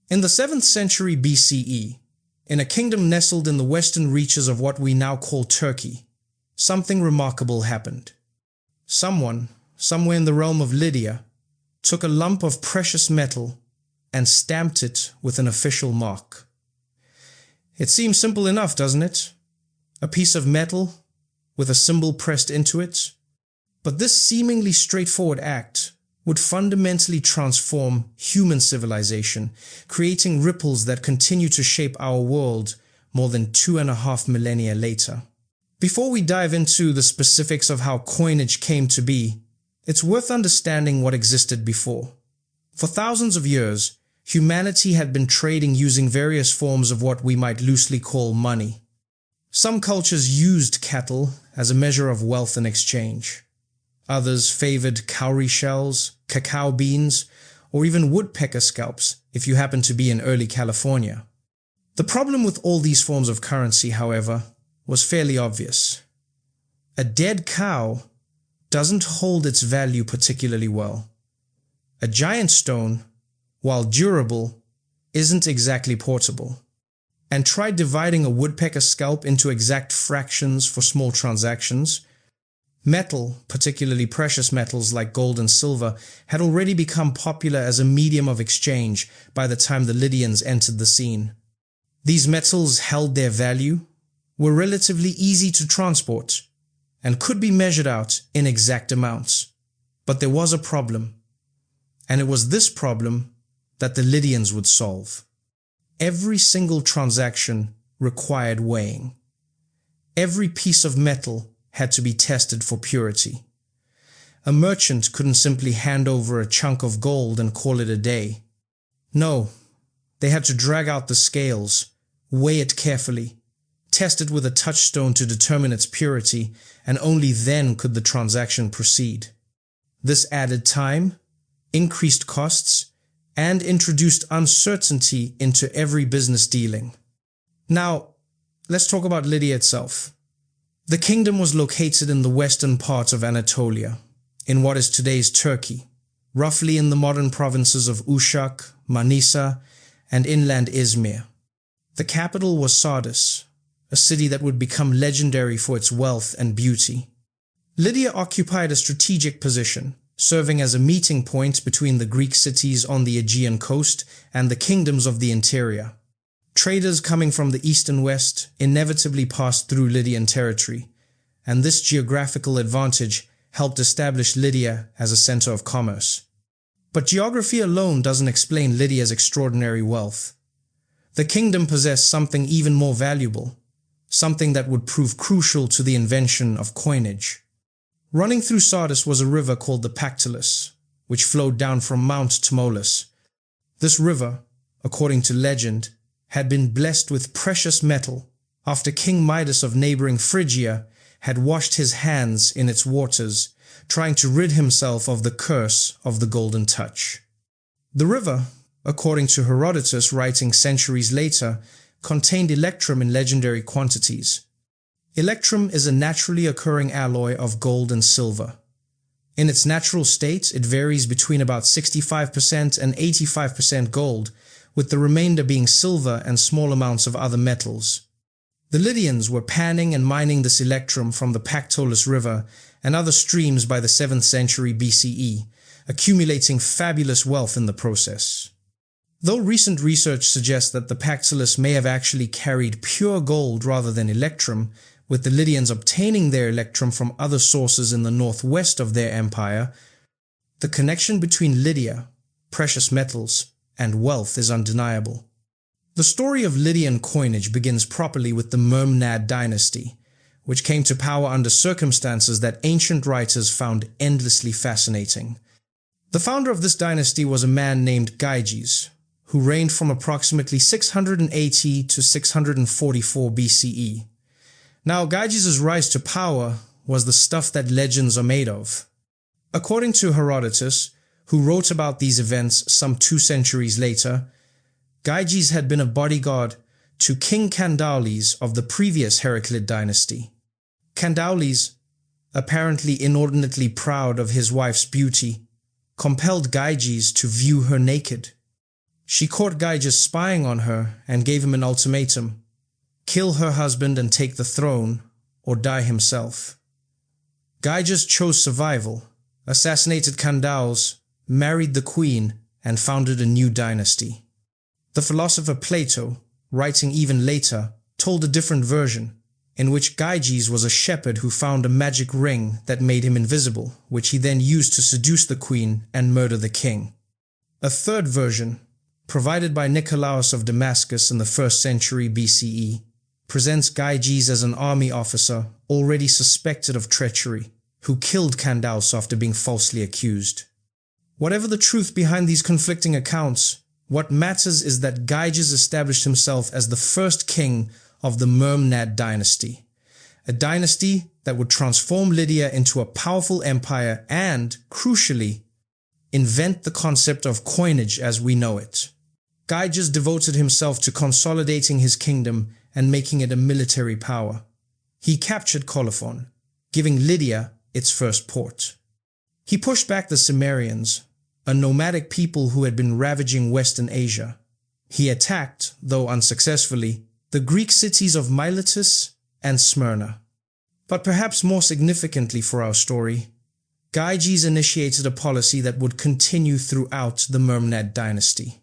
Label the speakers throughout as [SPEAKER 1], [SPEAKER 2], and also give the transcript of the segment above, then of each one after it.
[SPEAKER 1] In the 7th century BCE, in a kingdom nestled in the western reaches of what we now call Turkey, something remarkable happened. Someone, somewhere in the realm of Lydia, took a lump of precious metal and stamped it with an official mark. It seems simple enough, doesn't it? A piece of metal with a symbol pressed into it. But this seemingly straightforward act would fundamentally transform human civilization, creating ripples that continue to shape our world more than 2.5 millennia later. Before we dive into the specifics of how coinage came to be, it's worth understanding what existed before. For thousands of years, humanity had been trading using various forms of what we might loosely call money. Some cultures used cattle as a measure of wealth and exchange. Others favored cowrie shells, cacao beans, or even woodpecker scalps if you happen to be in early California. The problem with all these forms of currency, however, was fairly obvious. A dead cow doesn't hold its value particularly well. A giant stone, while durable, isn't exactly portable. And try dividing a woodpecker scalp into exact fractions for small transactions. Metal, particularly precious metals like gold and silver, had already become popular as a medium of exchange by the time the Lydians entered the scene. These metals held their value, were relatively easy to transport, and could be measured out in exact amounts. But there was a problem, and it was this problem that the Lydians would solve. Every single transaction required weighing. Every piece of metal had to be tested for purity. A merchant couldn't simply hand over a chunk of gold and call it a day. No, they had to drag out the scales, weigh it carefully, test it with a touchstone to determine its purity, and only then could the transaction proceed. This added time, increased costs, and introduced uncertainty into every business dealing. Now, let's talk about Lydia itself. The kingdom was located in the western part of Anatolia, in what is today's Turkey, roughly in the modern provinces of Uşak, Manisa, and inland Izmir. The capital was Sardis, a city that would become legendary for its wealth and beauty. Lydia occupied a strategic position, serving as a meeting point between the Greek cities on the Aegean coast and the kingdoms of the interior. Traders coming from the east and west inevitably passed through Lydian territory, and this geographical advantage helped establish Lydia as a center of commerce. But geography alone doesn't explain Lydia's extraordinary wealth. The kingdom possessed something even more valuable, something that would prove crucial to the invention of coinage. Running through Sardis was a river called the Pactolus, which flowed down from Mount Tmolus. This river, according to legend, had been blessed with precious metal after King Midas of neighboring Phrygia had washed his hands in its waters, trying to rid himself of the curse of the golden touch. The river, according to Herodotus writing centuries later, contained electrum in legendary quantities. Electrum is a naturally occurring alloy of gold and silver. In its natural state, it varies between about 65% and 85% gold, with the remainder being silver and small amounts of other metals. The Lydians were panning and mining this electrum from the Pactolus River and other streams by the 7th century BCE, accumulating fabulous wealth in the process. Though recent research suggests that the Pactolus may have actually carried pure gold rather than electrum, with the Lydians obtaining their electrum from other sources in the northwest of their empire, the connection between Lydia, precious metals, and wealth is undeniable. The story of Lydian coinage begins properly with the Mermnad dynasty, which came to power under circumstances that ancient writers found endlessly fascinating. The founder of this dynasty was a man named Gyges, who reigned from approximately 680 to 644 BCE. Now, Gyges' rise to power was the stuff that legends are made of. According to Herodotus, who wrote about these events some 2 centuries later, Gyges had been a bodyguard to King Candaules of the previous Heraclid dynasty. Candaules, apparently inordinately proud of his wife's beauty, compelled Gyges to view her naked. She caught Gyges spying on her and gave him an ultimatum: kill her husband and take the throne, or die himself. Gyges chose survival, assassinated Candaus, married the queen, and founded a new dynasty. The philosopher Plato, writing even later, told a different version, in which Gyges was a shepherd who found a magic ring that made him invisible, which he then used to seduce the queen and murder the king. A third version, provided by Nicolaus of Damascus in the 1st century BCE, presents Gyges as an army officer already suspected of treachery, who killed Candaus after being falsely accused. Whatever the truth behind these conflicting accounts, what matters is that Gyges established himself as the first king of the Mermnad dynasty, a dynasty that would transform Lydia into a powerful empire and, crucially, invent the concept of coinage as we know it. Gyges devoted himself to consolidating his kingdom and making it a military power. He captured Colophon, giving Lydia its first port. He pushed back the Cimmerians, a nomadic people who had been ravaging Western Asia. He attacked, though unsuccessfully, the Greek cities of Miletus and Smyrna. But perhaps more significantly for our story, Gyges initiated a policy that would continue throughout the Mermnad dynasty.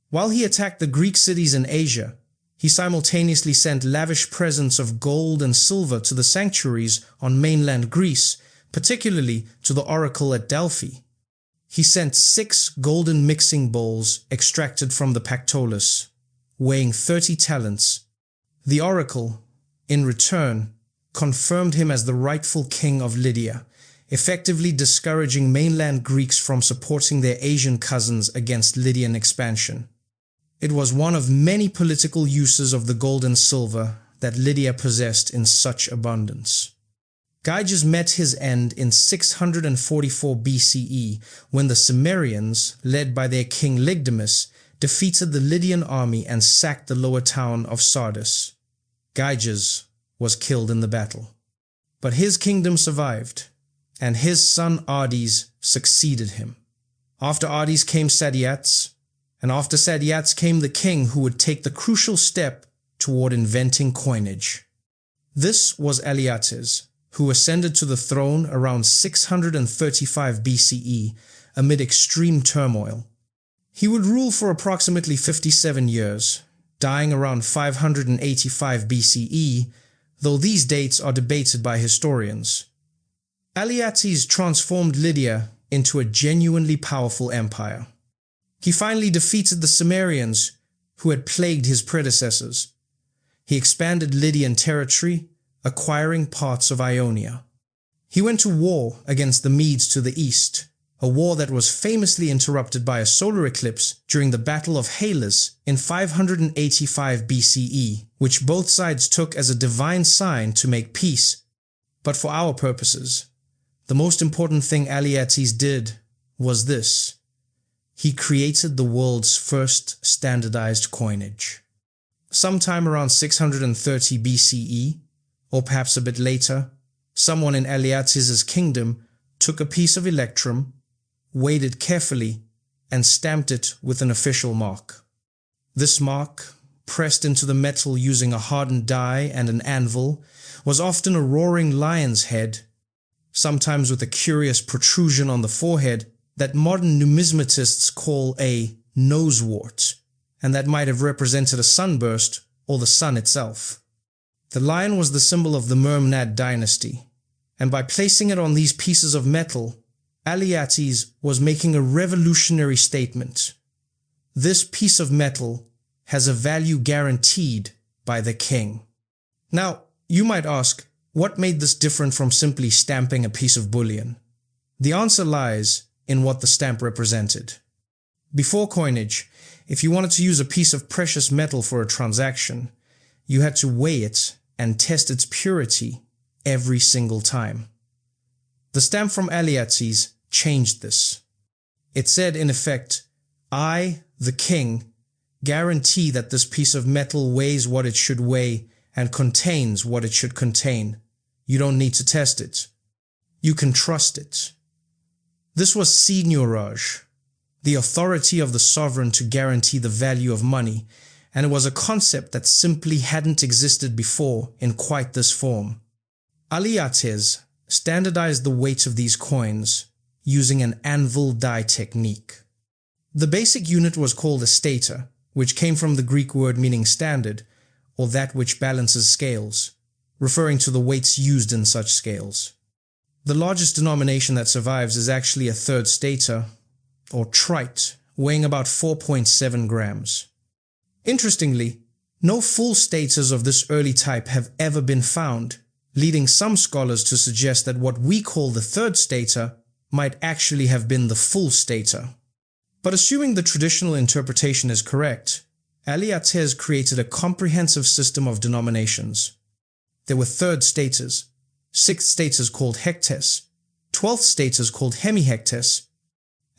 [SPEAKER 1] While he attacked the Greek cities in Asia, he simultaneously sent lavish presents of gold and silver to the sanctuaries on mainland Greece, particularly to the oracle at Delphi. He sent 6 golden mixing bowls extracted from the Pactolus, weighing 30 talents. The oracle, in return, confirmed him as the rightful king of Lydia, effectively discouraging mainland Greeks from supporting their Asian cousins against Lydian expansion. It was one of many political uses of the gold and silver that Lydia possessed in such abundance. Gyges met his end in 644 BCE when the Cimmerians, led by their king Lygdamis, defeated the Lydian army and sacked the lower town of Sardis. Gyges was killed in the battle. But his kingdom survived, and his son Ades succeeded him. After Ades came Sadeates, and after Sadeates came the king who would take the crucial step toward inventing coinage. This was Alyattes, who ascended to the throne around 635 BCE amid extreme turmoil. He would rule for approximately 57 years, dying around 585 BCE, though these dates are debated by historians. Alyattes transformed Lydia into a genuinely powerful empire. He finally defeated the Cimmerians, who had plagued his predecessors. He expanded Lydian territory, acquiring parts of Ionia. He went to war against the Medes to the east, a war that was famously interrupted by a solar eclipse during the Battle of Halys in 585 BCE, which both sides took as a divine sign to make peace. But for our purposes, the most important thing Alyattes did was this: he created the world's first standardized coinage. Sometime around 630 BCE, or perhaps a bit later, someone in Alyattes' kingdom took a piece of electrum, weighed it carefully, and stamped it with an official mark. This mark, pressed into the metal using a hardened die and an anvil, was often a roaring lion's head, sometimes with a curious protrusion on the forehead that modern numismatists call a nosewort, and that might have represented a sunburst or the sun itself. The lion was the symbol of the Mermnad dynasty, and by placing it on these pieces of metal, Alyattes was making a revolutionary statement. This piece of metal has a value guaranteed by the king. Now, you might ask, what made this different from simply stamping a piece of bullion? The answer lies in what the stamp represented. Before coinage, if you wanted to use a piece of precious metal for a transaction, you had to weigh it and test its purity every single time. The stamp from Alyattes changed this. It said, in effect, I, the king, guarantee that this piece of metal weighs what it should weigh and contains what it should contain. You don't need to test it. You can trust it. This was seigniorage, the authority of the sovereign to guarantee the value of money, and it was a concept that simply hadn't existed before in quite this form. Aliates standardized the weight of these coins using an anvil die technique. The basic unit was called a stater, which came from the Greek word meaning standard, or that which balances scales, referring to the weights used in such scales. The largest denomination that survives is actually a third stater, or trite, weighing about 4.7 grams. Interestingly, no full staters of this early type have ever been found, leading some scholars to suggest that what we call the third stater might actually have been the full stater. But assuming the traditional interpretation is correct, Aliates created a comprehensive system of denominations. There were third staters, sixth staters called hectes, 12th staters called hemihectes,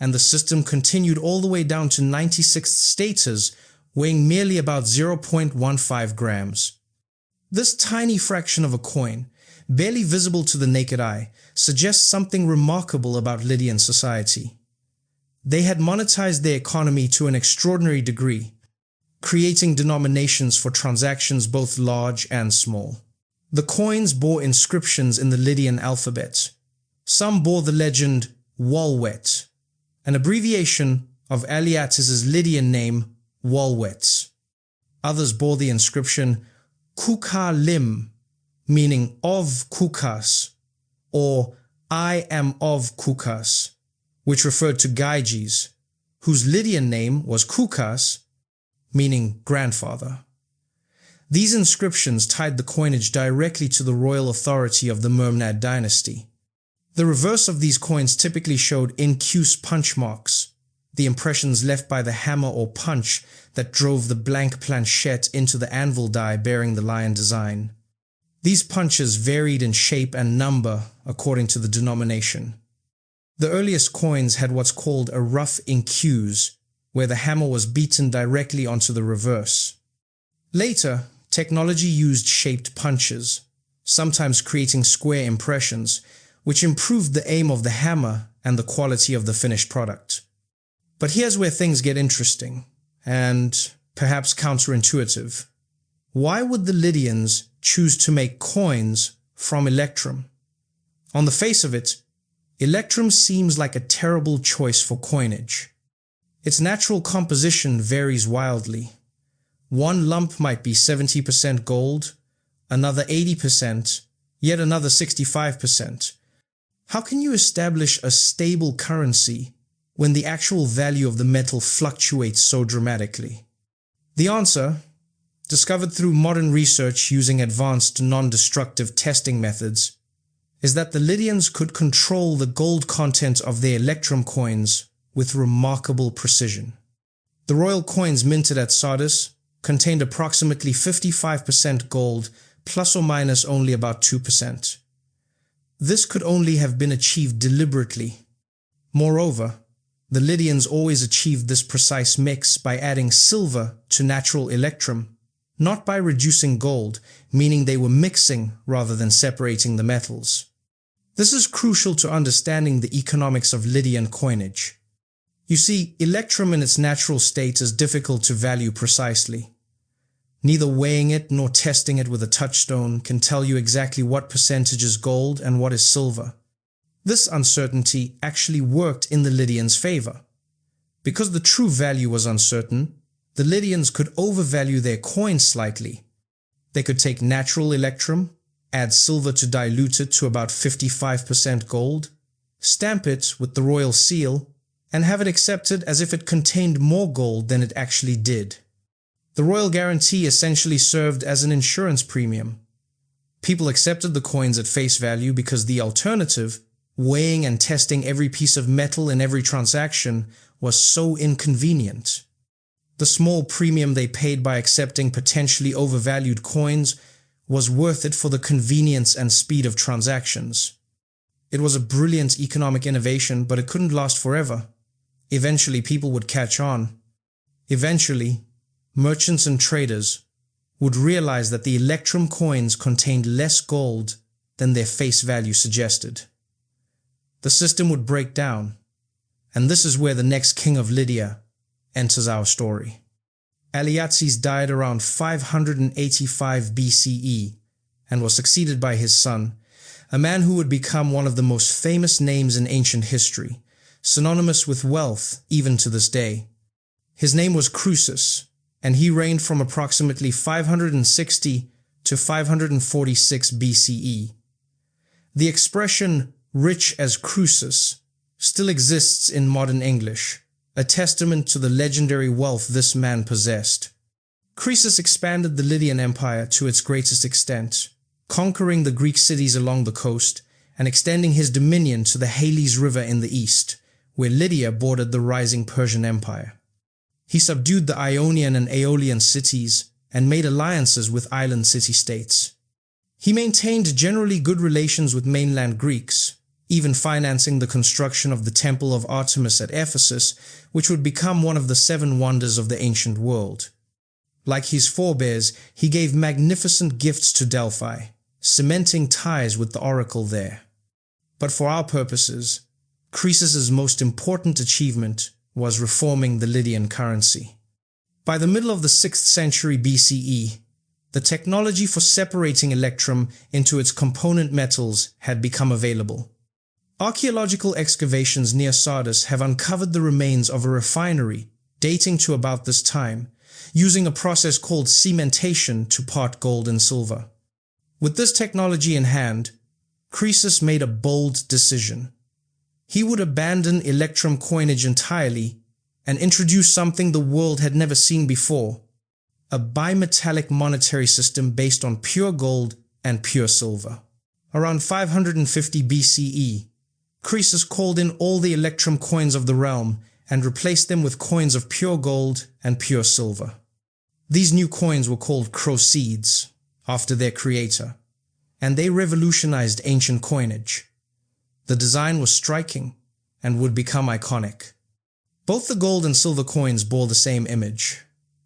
[SPEAKER 1] and the system continued all the way down to 96th staters, weighing merely about 0.15 grams. This tiny fraction of a coin, barely visible to the naked eye, suggests something remarkable about Lydian society. They had monetized their economy to an extraordinary degree, creating denominations for transactions both large and small. The coins bore inscriptions in the Lydian alphabet. Some bore the legend Walwet, an abbreviation of Aliates' Lydian name Walwets. Others bore the inscription Kuka Lim, meaning of Kukas, or I am of Kukas, which referred to Gyges, whose Lydian name was Kukas, meaning grandfather. These inscriptions tied the coinage directly to the royal authority of the Mermnad dynasty. The reverse of these coins typically showed incuse punch marks, the impressions left by the hammer or punch that drove the blank planchette into the anvil die bearing the lion design. These punches varied in shape and number according to the denomination. The earliest coins had what's called a rough incuse, where the hammer was beaten directly onto the reverse. Later, technology used shaped punches, sometimes creating square impressions, which improved the aim of the hammer and the quality of the finished product. But here's where things get interesting, and perhaps counterintuitive. Why would the Lydians choose to make coins from electrum? On the face of it, electrum seems like a terrible choice for coinage. Its natural composition varies wildly. One lump might be 70% gold, another 80%, yet another 65%. How can you establish a stable currency when the actual value of the metal fluctuates so dramatically? The answer, discovered through modern research using advanced non-destructive testing methods, is that the Lydians could control the gold content of their electrum coins with remarkable precision. The royal coins minted at Sardis contained approximately 55% gold, plus or minus only about 2%. This could only have been achieved deliberately. Moreover, the Lydians always achieved this precise mix by adding silver to natural electrum, not by reducing gold, meaning they were mixing rather than separating the metals. This is crucial to understanding the economics of Lydian coinage. You see, electrum in its natural state is difficult to value precisely. Neither weighing it nor testing it with a touchstone can tell you exactly what percentage is gold and what is silver. This uncertainty actually worked in the Lydians' favor. Because the true value was uncertain, the Lydians could overvalue their coin slightly. They could take natural electrum, add silver to dilute it to about 55% gold, stamp it with the royal seal, and have it accepted as if it contained more gold than it actually did. The royal guarantee essentially served as an insurance premium. People accepted the coins at face value because the alternative, weighing and testing every piece of metal in every transaction, was so inconvenient. The small premium they paid by accepting potentially overvalued coins was worth it for the convenience and speed of transactions. It was a brilliant economic innovation, but it couldn't last forever. Eventually, people would catch on. Eventually, merchants and traders would realize that the electrum coins contained less gold than their face value suggested. The system would break down, And this is where the next king of Lydia enters our story. Alyatzes died around 585 BCE and was succeeded by his son, a man who would become one of the most famous names in ancient history, synonymous with wealth even to this day. His name was Croesus, and he reigned from approximately 560 to 546 BCE. The expression "rich as Croesus" still exists in modern English, a testament to the legendary wealth this man possessed. Croesus expanded the Lydian Empire to its greatest extent, conquering the Greek cities along the coast and extending his dominion to the Halys River in the east, where Lydia bordered the rising Persian Empire. He subdued the Ionian and Aeolian cities and made alliances with island city-states. He maintained generally good relations with mainland Greeks, even financing the construction of the Temple of Artemis at Ephesus, which would become one of the 7 wonders of the ancient world. Like his forebears, he gave magnificent gifts to Delphi, cementing ties with the oracle there. But for our purposes, Croesus's most important achievement was reforming the Lydian currency. By the middle of the 6th century BCE, the technology for separating electrum into its component metals had become available. Archaeological excavations near Sardis have uncovered the remains of a refinery dating to about this time, using a process called cementation to part gold and silver. With this technology in hand, Croesus made a bold decision. He would abandon electrum coinage entirely and introduce something the world had never seen before: a bimetallic monetary system based on pure gold and pure silver. Around 550 BCE, Croesus called in all the electrum coins of the realm and replaced them with coins of pure gold and pure silver. These new coins were called crocedes, after their creator, and they revolutionized ancient coinage. The design was striking and would become iconic. Both the gold and silver coins bore the same image: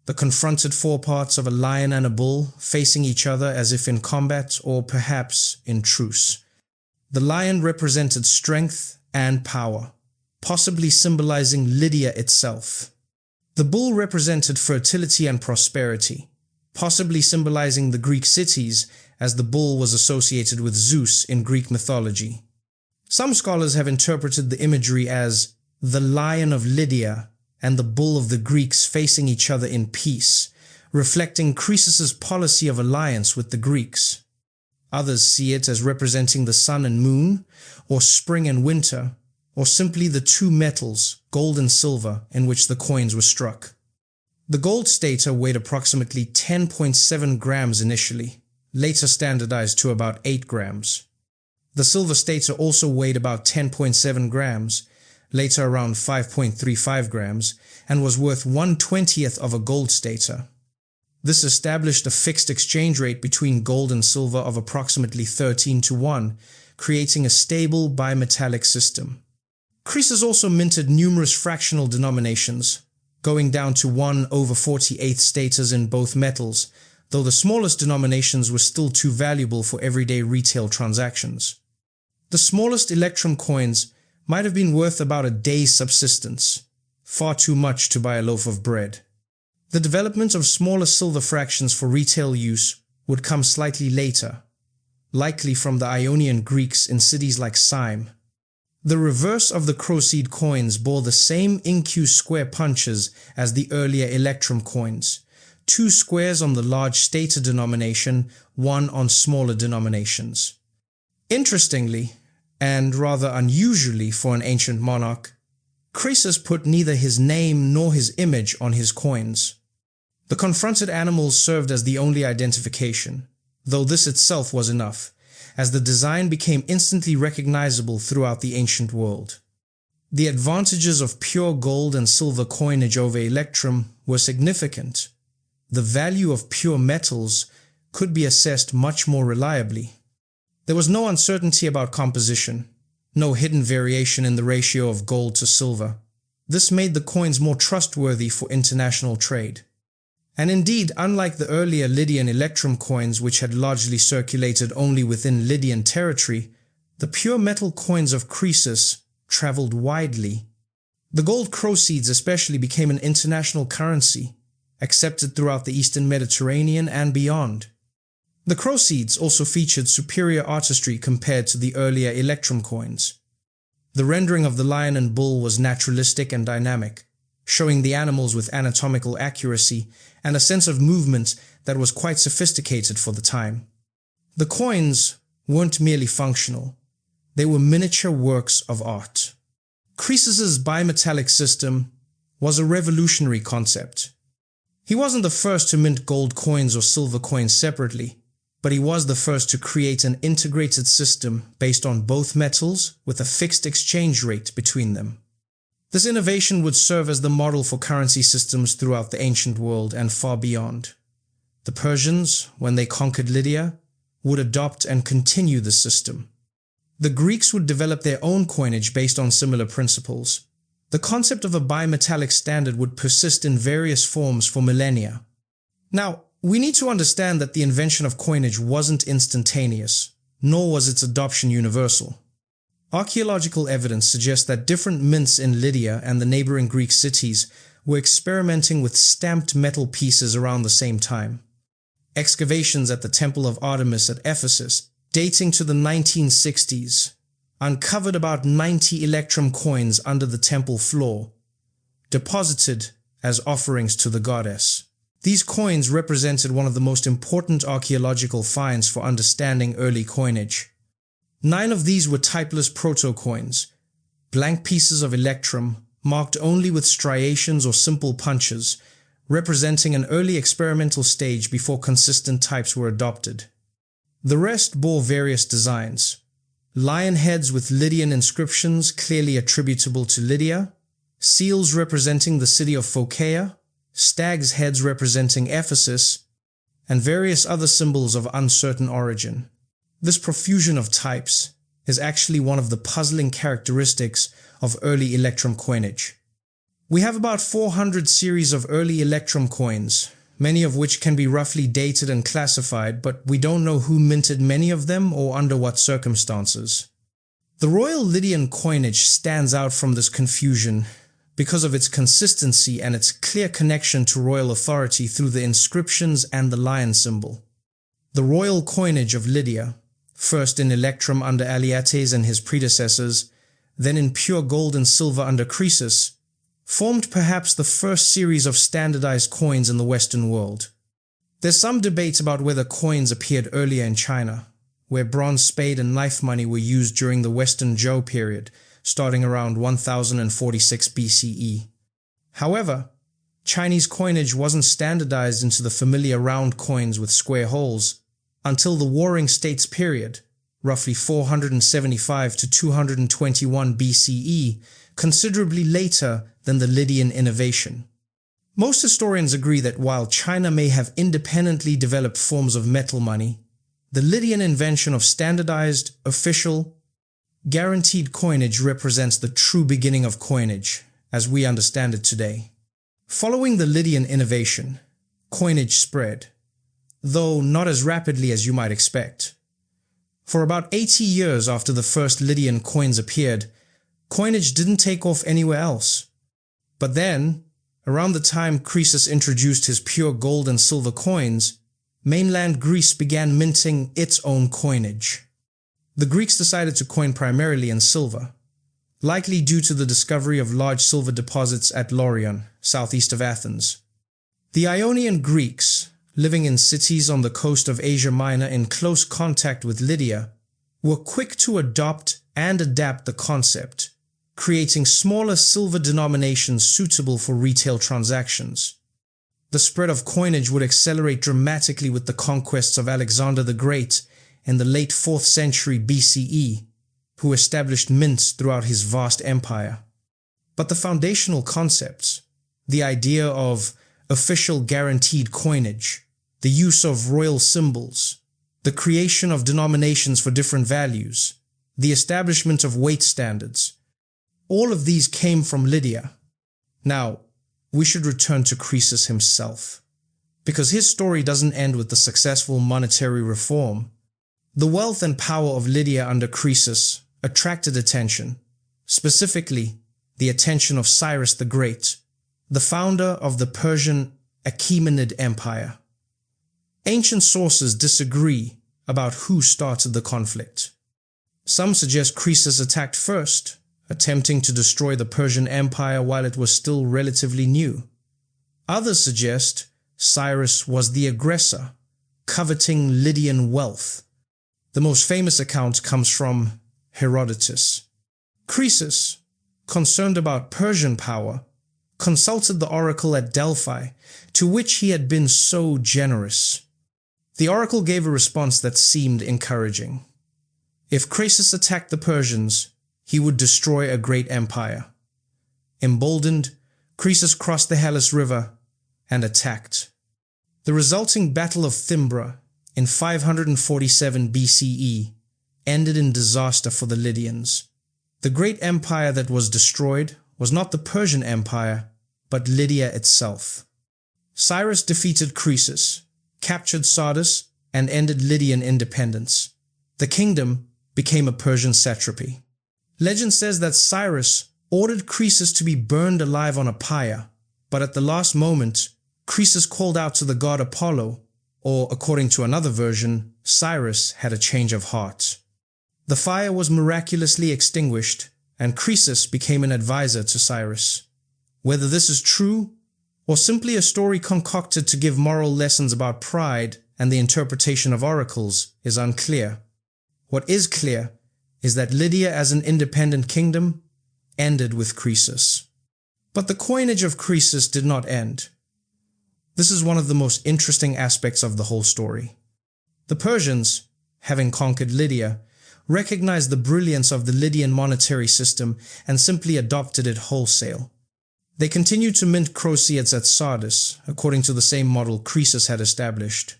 [SPEAKER 1] the confronted foreparts of a lion and a bull facing each other as if in combat or perhaps in truce. The lion represented strength and power, possibly symbolizing Lydia itself. The bull represented fertility and prosperity, possibly symbolizing the Greek cities, as the bull was associated with Zeus in Greek mythology. Some scholars have interpreted the imagery as the lion of Lydia and the bull of the Greeks facing each other in peace, reflecting Croesus's policy of alliance with the Greeks. Others see it as representing the sun and moon, or spring and winter, or simply the 2 metals, gold and silver, in which the coins were struck. The gold stater weighed approximately 10.7 grams initially, later standardized to about 8 grams. The silver stater also weighed about 10.7 grams, later around 5.35 grams, and was worth 1/20th of a gold stater. This established a fixed exchange rate between gold and silver of approximately 13:1, creating a stable bimetallic system. Croesus also minted numerous fractional denominations, going down to 1/48 staters in both metals, though the smallest denominations were still too valuable for everyday retail transactions. The smallest electrum coins might have been worth about a day's subsistence, far too much to buy a loaf of bread. The development of smaller silver fractions for retail use would come slightly later, likely from the Ionian Greeks in cities like Syme. The reverse of the crocede coins bore the same inq square punches as the earlier electrum coins, 2 squares on the large stater denomination, 1 on smaller denominations. Interestingly, and rather unusually for an ancient monarch, Croesus put neither his name nor his image on his coins. The confronted animals served as the only identification, though this itself was enough, as the design became instantly recognizable throughout the ancient world. The advantages of pure gold and silver coinage over electrum were significant. The value of pure metals could be assessed much more reliably. There was no uncertainty about composition, no hidden variation in the ratio of gold to silver. This made the coins more trustworthy for international trade. And indeed, unlike the earlier Lydian electrum coins, which had largely circulated only within Lydian territory, the pure metal coins of Croesus traveled widely. The gold proceeds especially became an international currency, accepted throughout the Eastern Mediterranean and beyond. The proceeds also featured superior artistry compared to the earlier electrum coins. The rendering of the lion and bull was naturalistic and dynamic, showing the animals with anatomical accuracy and a sense of movement that was quite sophisticated for the time. The coins weren't merely functional, they were miniature works of art. Croesus's bimetallic system was a revolutionary concept. He wasn't the first to mint gold coins or silver coins separately, but he was the first to create an integrated system based on both metals with a fixed exchange rate between them. This innovation would serve as the model for currency systems throughout the ancient world and far beyond. The Persians, when they conquered Lydia, would adopt and continue the system. The Greeks would develop their own coinage based on similar principles. The concept of a bimetallic standard would persist in various forms for millennia. Now, we need to understand that the invention of coinage wasn't instantaneous, nor was its adoption universal. Archaeological evidence suggests that different mints in Lydia and the neighboring Greek cities were experimenting with stamped metal pieces around the same time. Excavations at the Temple of Artemis at Ephesus, dating to the 1960s, uncovered about 90 electrum coins under the temple floor, deposited as offerings to the goddess. These coins represented one of the most important archaeological finds for understanding early coinage. 9 of these were typeless proto-coins, blank pieces of electrum marked only with striations or simple punches, representing an early experimental stage before consistent types were adopted. The rest bore various designs: lion heads with Lydian inscriptions clearly attributable to Lydia, seals representing the city of Phocaea, stags' heads representing Ephesus, and various other symbols of uncertain origin. This profusion of types is actually one of the puzzling characteristics of early electrum coinage. We have about 400 series of early electrum coins, many of which can be roughly dated and classified, but we don't know who minted many of them or under what circumstances. The royal Lydian coinage stands out from this confusion because of its consistency and its clear connection to royal authority through the inscriptions and the lion symbol. The royal coinage of Lydia, first in electrum under Alyattes and his predecessors, then in pure gold and silver under Croesus, formed perhaps the first series of standardized coins in the Western world. There's some debate about whether coins appeared earlier in China, where bronze spade and knife money were used during the Western Zhou period, starting around 1046 BCE. However, Chinese coinage wasn't standardized into the familiar round coins with square holes until the Warring States period, roughly 475 to 221 BCE, considerably later than the Lydian innovation. Most historians agree that while China may have independently developed forms of metal money, the Lydian invention of standardized, official, guaranteed coinage represents the true beginning of coinage, as we understand it today. Following the Lydian innovation, coinage spread, though not as rapidly as you might expect. For about 80 years after the first Lydian coins appeared, coinage didn't take off anywhere else. But then, around the time Croesus introduced his pure gold and silver coins, mainland Greece began minting its own coinage. The Greeks decided to coin primarily in silver, likely due to the discovery of large silver deposits at Laurion, southeast of Athens. The Ionian Greeks, living in cities on the coast of Asia Minor in close contact with Lydia, were quick to adopt and adapt the concept, creating smaller silver denominations suitable for retail transactions. The spread of coinage would accelerate dramatically with the conquests of Alexander the Great in the late 4th century BCE, who established mints throughout his vast empire. But the foundational concepts, the idea of official guaranteed coinage, the use of royal symbols, the creation of denominations for different values, the establishment of weight standards, all of these came from Lydia. Now, we should return to Croesus himself, because his story doesn't end with the successful monetary reform. The wealth and power of Lydia under Croesus attracted attention. Specifically, the attention of Cyrus the Great, the founder of the Persian Achaemenid Empire. Ancient sources disagree about who started the conflict. Some suggest Croesus attacked first, attempting to destroy the Persian Empire while it was still relatively new. Others suggest Cyrus was the aggressor, coveting Lydian wealth. The most famous account comes from Herodotus. Croesus, concerned about Persian power, consulted the oracle at Delphi, to which he had been so generous. The oracle gave a response that seemed encouraging. If Croesus attacked the Persians, he would destroy a great empire. Emboldened, Croesus crossed the Halys River and attacked. The resulting Battle of Thymbra in 547 BCE ended in disaster for the Lydians. The great empire that was destroyed was not the Persian Empire, but Lydia itself. Cyrus defeated Croesus, captured Sardis, and ended Lydian independence. The kingdom became a Persian satrapy. Legend says that Cyrus ordered Croesus to be burned alive on a pyre, but at the last moment, Croesus called out to the god Apollo, or according to another version, Cyrus had a change of heart. The fire was miraculously extinguished, and Croesus became an advisor to Cyrus. Whether this is true, or simply a story concocted to give moral lessons about pride and the interpretation of oracles, is unclear. What is clear is that Lydia as an independent kingdom ended with Croesus. But the coinage of Croesus did not end. This is one of the most interesting aspects of the whole story. The Persians, having conquered Lydia, recognized the brilliance of the Lydian monetary system and simply adopted it wholesale. They continued to mint crosiads at Sardis, according to the same model Croesus had established.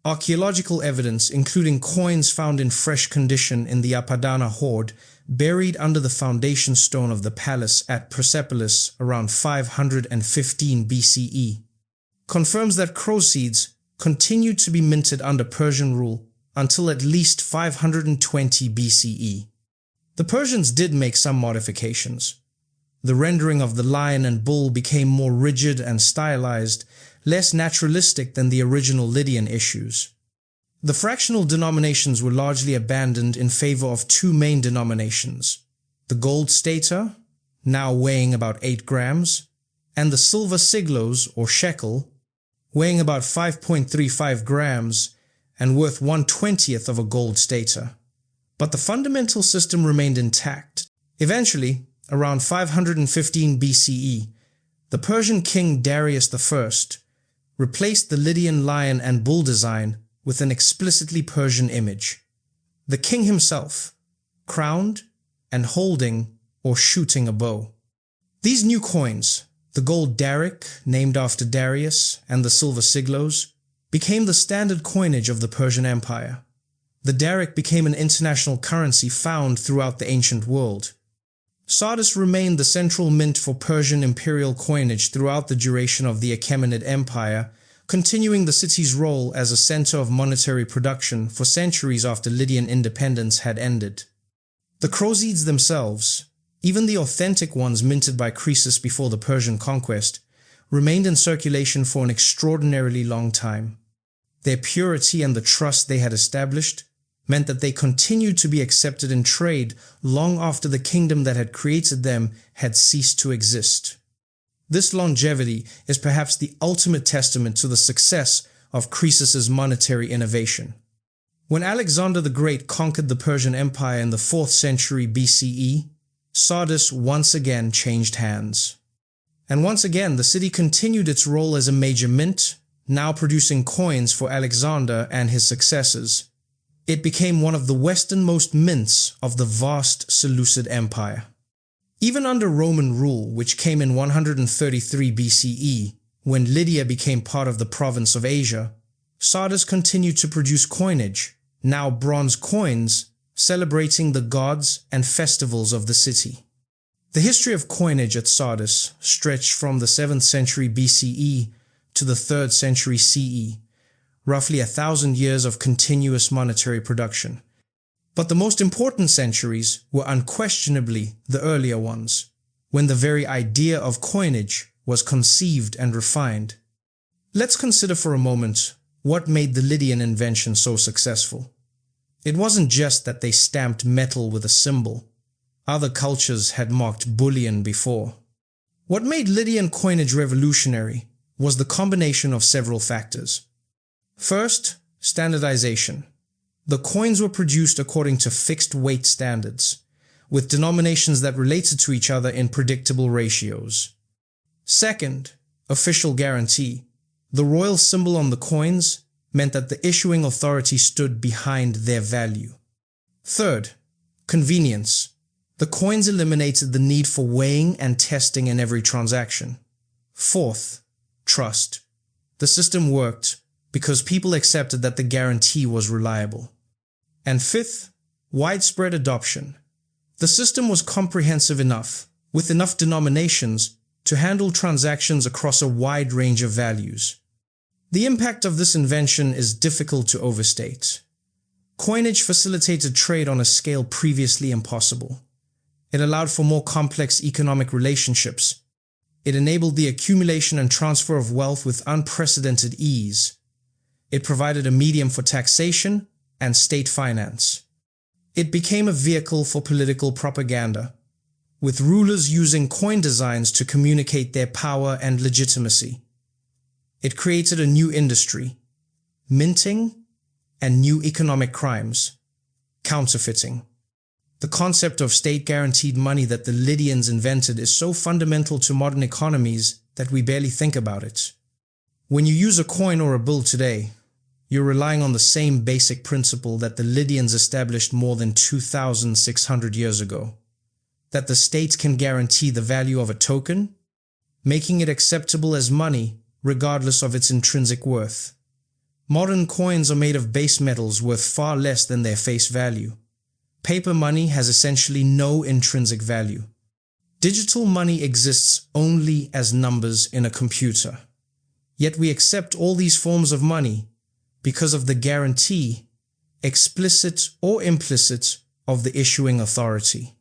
[SPEAKER 1] Archaeological evidence, including coins found in fresh condition in the Apadana hoard, buried under the foundation stone of the palace at Persepolis around 515 BCE, confirms that crosids continued to be minted under Persian rule until at least 520 BCE. The Persians did make some modifications. The rendering of the lion and bull became more rigid and stylized, less naturalistic than the original Lydian issues. The fractional denominations were largely abandoned in favor of two main denominations: the gold stater, now weighing about 8 grams, and the silver siglos or shekel, weighing about 5.35 grams and worth 1/20th of a gold stater. But the fundamental system remained intact. Eventually, around 515 BCE, the Persian king Darius I replaced the Lydian lion and bull design with an explicitly Persian image. The king himself, crowned and holding or shooting a bow. These new coins, the gold daric, named after Darius, and the silver siglos, became the standard coinage of the Persian Empire. The daric became an international currency found throughout the ancient world. Sardis remained the central mint for Persian imperial coinage throughout the duration of the Achaemenid Empire, continuing the city's role as a center of monetary production for centuries after Lydian independence had ended. The crosids themselves, even the authentic ones minted by Croesus before the Persian conquest, remained in circulation for an extraordinarily long time. Their purity and the trust they had established meant that they continued to be accepted in trade long after the kingdom that had created them had ceased to exist. This longevity is perhaps the ultimate testament to the success of Croesus's monetary innovation. When Alexander the Great conquered the Persian Empire in the 4th century BCE, Sardis once again changed hands. And once again, the city continued its role as a major mint, now producing coins for Alexander and his successors. It became one of the westernmost mints of the vast Seleucid Empire. Even under Roman rule, which came in 133 BCE, when Lydia became part of the province of Asia, Sardis continued to produce coinage, now bronze coins, celebrating the gods and festivals of the city. The history of coinage at Sardis stretched from the 7th century BCE to the 3rd century CE, roughly 1,000 years of continuous monetary production. But the most important centuries were unquestionably the earlier ones, when the very idea of coinage was conceived and refined. Let's consider for a moment what made the Lydian invention so successful. It wasn't just that they stamped metal with a symbol. Other cultures had marked bullion before. What made Lydian coinage revolutionary was the combination of several factors. First, standardization. The coins were produced according to fixed weight standards, with denominations that related to each other in predictable ratios. Second, official guarantee. The royal symbol on the coins meant that the issuing authority stood behind their value. Third, convenience. The coins eliminated the need for weighing and testing in every transaction. Fourth, trust. The system worked because people accepted that the guarantee was reliable. And fifth, widespread adoption. The system was comprehensive enough, with enough denominations, to handle transactions across a wide range of values. The impact of this invention is difficult to overstate. Coinage facilitated trade on a scale previously impossible. It allowed for more complex economic relationships. It enabled the accumulation and transfer of wealth with unprecedented ease. It provided a medium for taxation and state finance. It became a vehicle for political propaganda, with rulers using coin designs to communicate their power and legitimacy. It created a new industry, minting, and new economic crimes, counterfeiting. The concept of state-guaranteed money that the Lydians invented is so fundamental to modern economies that we barely think about it. When you use a coin or a bill today, you're relying on the same basic principle that the Lydians established more than 2,600 years ago, that the state can guarantee the value of a token, making it acceptable as money regardless of its intrinsic worth. Modern coins are made of base metals worth far less than their face value. Paper money has essentially no intrinsic value. Digital money exists only as numbers in a computer. Yet we accept all these forms of money because of the guarantee, explicit or implicit, of the issuing authority.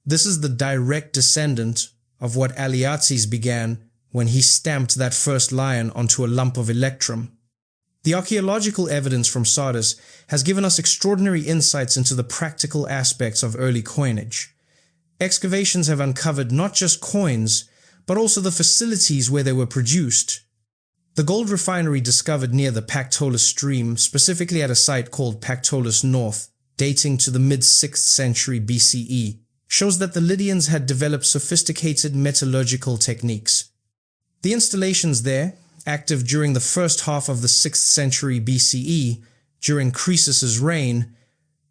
[SPEAKER 1] This is the direct descendant of what Aliatzis began when he stamped that first lion onto a lump of electrum. The archaeological evidence from Sardis has given us extraordinary insights into the practical aspects of early coinage. Excavations have uncovered not just coins, but also the facilities where they were produced. The gold refinery discovered near the Pactolus stream, specifically at a site called Pactolus North, dating to the mid-6th century BCE, shows that the Lydians had developed sophisticated metallurgical techniques. The installations there, active during the first half of the 6th century BCE, during Croesus's reign,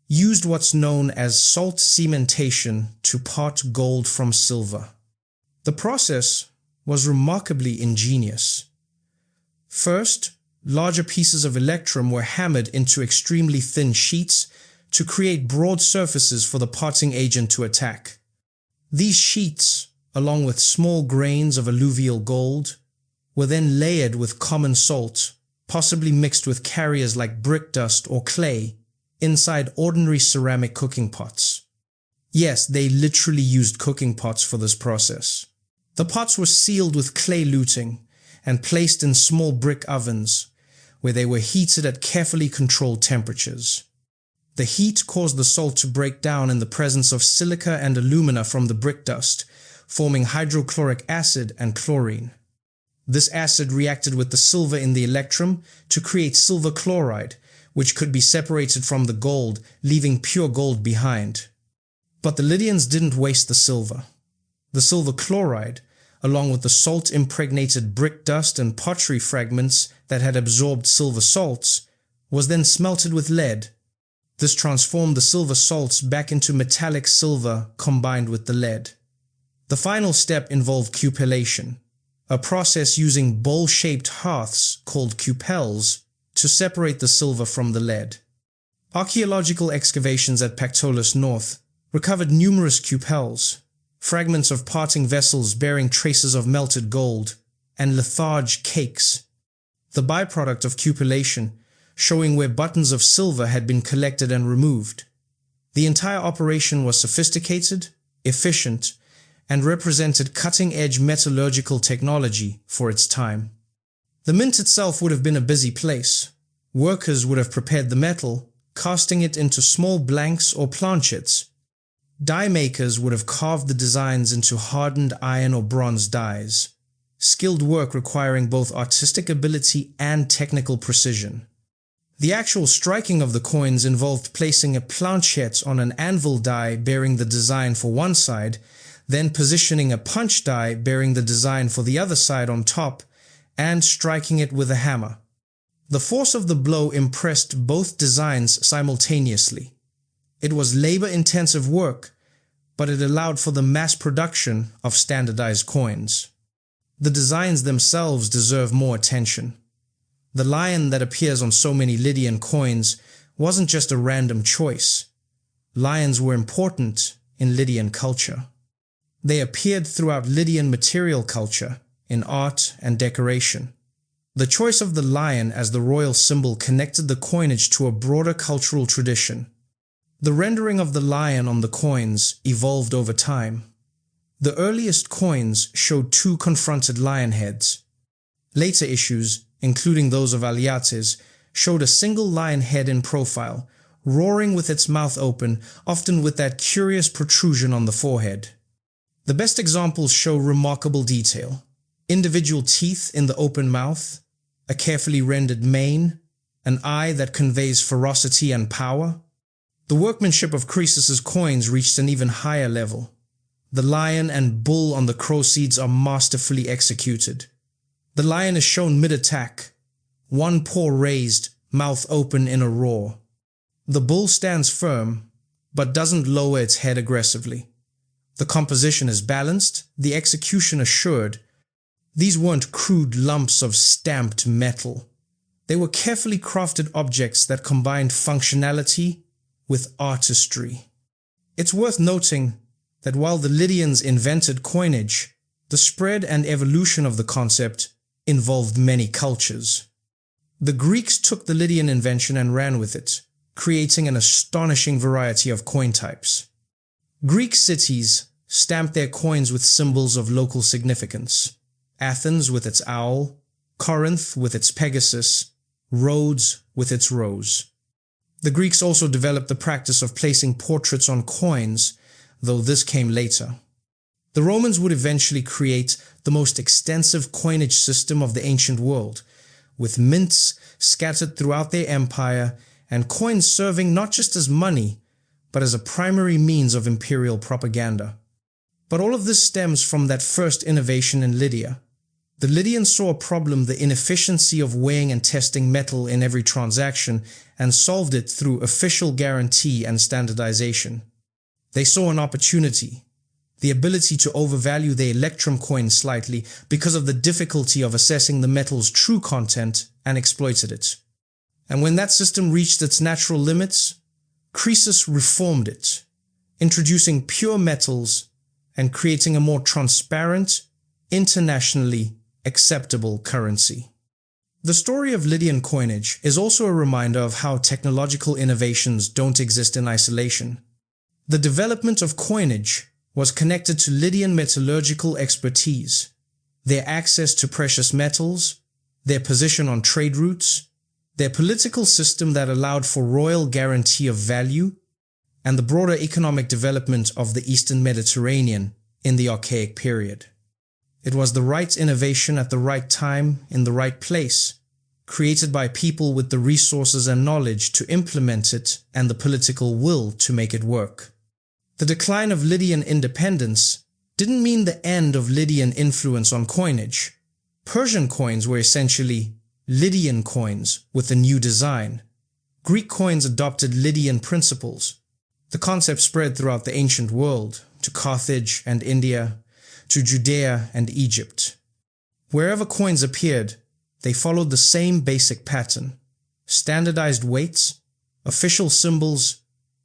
[SPEAKER 1] used what's known as salt cementation to part gold from silver. The process was remarkably ingenious. First, larger pieces of electrum were hammered into extremely thin sheets to create broad surfaces for the parting agent to attack. These sheets, along with small grains of alluvial gold, were then layered with common salt, possibly mixed with carriers like brick dust or clay, inside ordinary ceramic cooking pots. Yes, they literally used cooking pots for this process. The pots were sealed with clay luting and placed in small brick ovens, where they were heated at carefully controlled temperatures. The heat caused the salt to break down in the presence of silica and alumina from the brick dust, forming hydrochloric acid and chlorine. This acid reacted with the silver in the electrum to create silver chloride, which could be separated from the gold, leaving pure gold behind. But the Lydians didn't waste the silver. The silver chloride, along with the salt-impregnated brick dust and pottery fragments that had absorbed silver salts, was then smelted with lead. This transformed the silver salts back into metallic silver combined with the lead. The final step involved cupellation, a process using bowl-shaped hearths called cupels to separate the silver from the lead. Archaeological excavations at Pactolus North recovered numerous cupels, fragments of parting vessels bearing traces of melted gold, and litharge cakes, the byproduct of cupellation, showing where buttons of silver had been collected and removed. The entire operation was sophisticated, efficient, and represented cutting-edge metallurgical technology for its time. The mint itself would have been a busy place. Workers would have prepared the metal, casting it into small blanks or planchets. Die makers would have carved the designs into hardened iron or bronze dies, skilled work requiring both artistic ability and technical precision. The actual striking of the coins involved placing a planchette on an anvil die bearing the design for one side, then positioning a punch die bearing the design for the other side on top, and striking it with a hammer. The force of the blow impressed both designs simultaneously. It was labor-intensive work, but it allowed for the mass production of standardized coins. The designs themselves deserve more attention. The lion that appears on so many Lydian coins wasn't just a random choice. Lions were important in Lydian culture. They appeared throughout Lydian material culture, in art and decoration. The choice of the lion as the royal symbol connected the coinage to a broader cultural tradition. The rendering of the lion on the coins evolved over time. The earliest coins showed two confronted lion heads. Later issues, including those of Aliates, showed a single lion head in profile, roaring with its mouth open, often with that curious protrusion on the forehead. The best examples show remarkable detail. Individual teeth in the open mouth, a carefully rendered mane, an eye that conveys ferocity and power. The workmanship of Croesus's coins reached an even higher level. The lion and bull on the crowseeds are masterfully executed. The lion is shown mid-attack, one paw raised, mouth open in a roar. The bull stands firm, but doesn't lower its head aggressively. The composition is balanced, the execution assured. These weren't crude lumps of stamped metal. They were carefully crafted objects that combined functionality with artistry. It's worth noting that while the Lydians invented coinage, the spread and evolution of the concept involved many cultures. The Greeks took the Lydian invention and ran with it, creating an astonishing variety of coin types. Greek cities stamped their coins with symbols of local significance. Athens with its owl, Corinth with its Pegasus, Rhodes with its rose. The Greeks also developed the practice of placing portraits on coins, though this came later. The Romans would eventually create the most extensive coinage system of the ancient world, with mints scattered throughout their empire and coins serving not just as money, but as a primary means of imperial propaganda. But all of this stems from that first innovation in Lydia. The Lydians saw a problem, the inefficiency of weighing and testing metal in every transaction, and solved it through official guarantee and standardization. They saw an opportunity, the ability to overvalue their electrum coin slightly because of the difficulty of assessing the metal's true content, and exploited it. And when that system reached its natural limits, Croesus reformed it, introducing pure metals and creating a more transparent, internationally acceptable currency. The story of Lydian coinage is also a reminder of how technological innovations don't exist in isolation. The development of coinage was connected to Lydian metallurgical expertise, their access to precious metals, their position on trade routes, their political system that allowed for royal guarantee of value, and the broader economic development of the Eastern Mediterranean in the Archaic period. It was the right innovation at the right time in the right place, created by people with the resources and knowledge to implement it and the political will to make it work. The decline of Lydian independence didn't mean the end of Lydian influence on coinage. Persian coins were essentially Lydian coins with a new design. Greek coins adopted Lydian principles. The concept spread throughout the ancient world, to Carthage and India, to Judea and Egypt. Wherever coins appeared, they followed the same basic pattern: standardized weights, official symbols,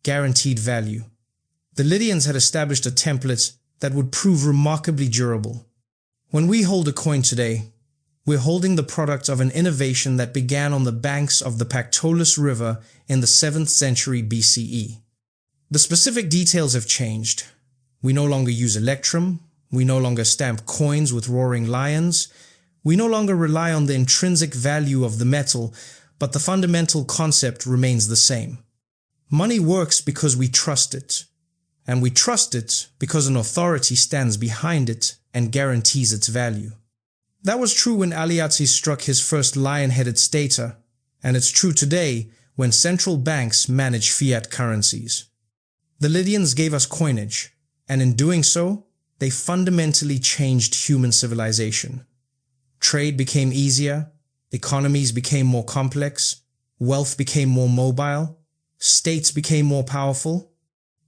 [SPEAKER 1] guaranteed value. The Lydians had established a template that would prove remarkably durable. When we hold a coin today, we're holding the product of an innovation that began on the banks of the Pactolus River in the 7th century BCE. The specific details have changed. We no longer use electrum, We no longer stamp coins with roaring lions. We no longer rely on the intrinsic value of the metal, but the fundamental concept remains the same. Money works because we trust it, and we trust it because an authority stands behind it and guarantees its value. That was true when Alyatzis struck his first lion-headed stater, and it's true today when central banks manage fiat currencies. The Lydians gave us coinage, and in doing so, they fundamentally changed human civilization. Trade became easier, economies became more complex, wealth became more mobile, states became more powerful.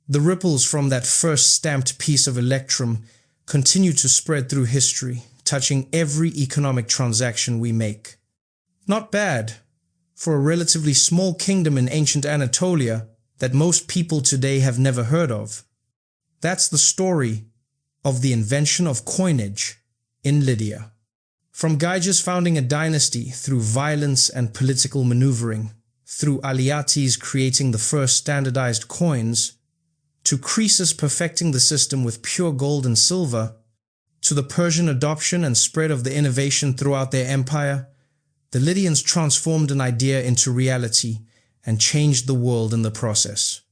[SPEAKER 1] The ripples from that first stamped piece of electrum continue to spread through history, touching every economic transaction we make. Not bad for a relatively small kingdom in ancient Anatolia that most people today have never heard of. That's the story of the invention of coinage in Lydia. From Gyges founding a dynasty through violence and political maneuvering, through Alyatzis creating the first standardized coins, to Croesus perfecting the system with pure gold and silver, to the Persian adoption and spread of the innovation throughout their empire, the Lydians transformed an idea into reality and changed the world in the process.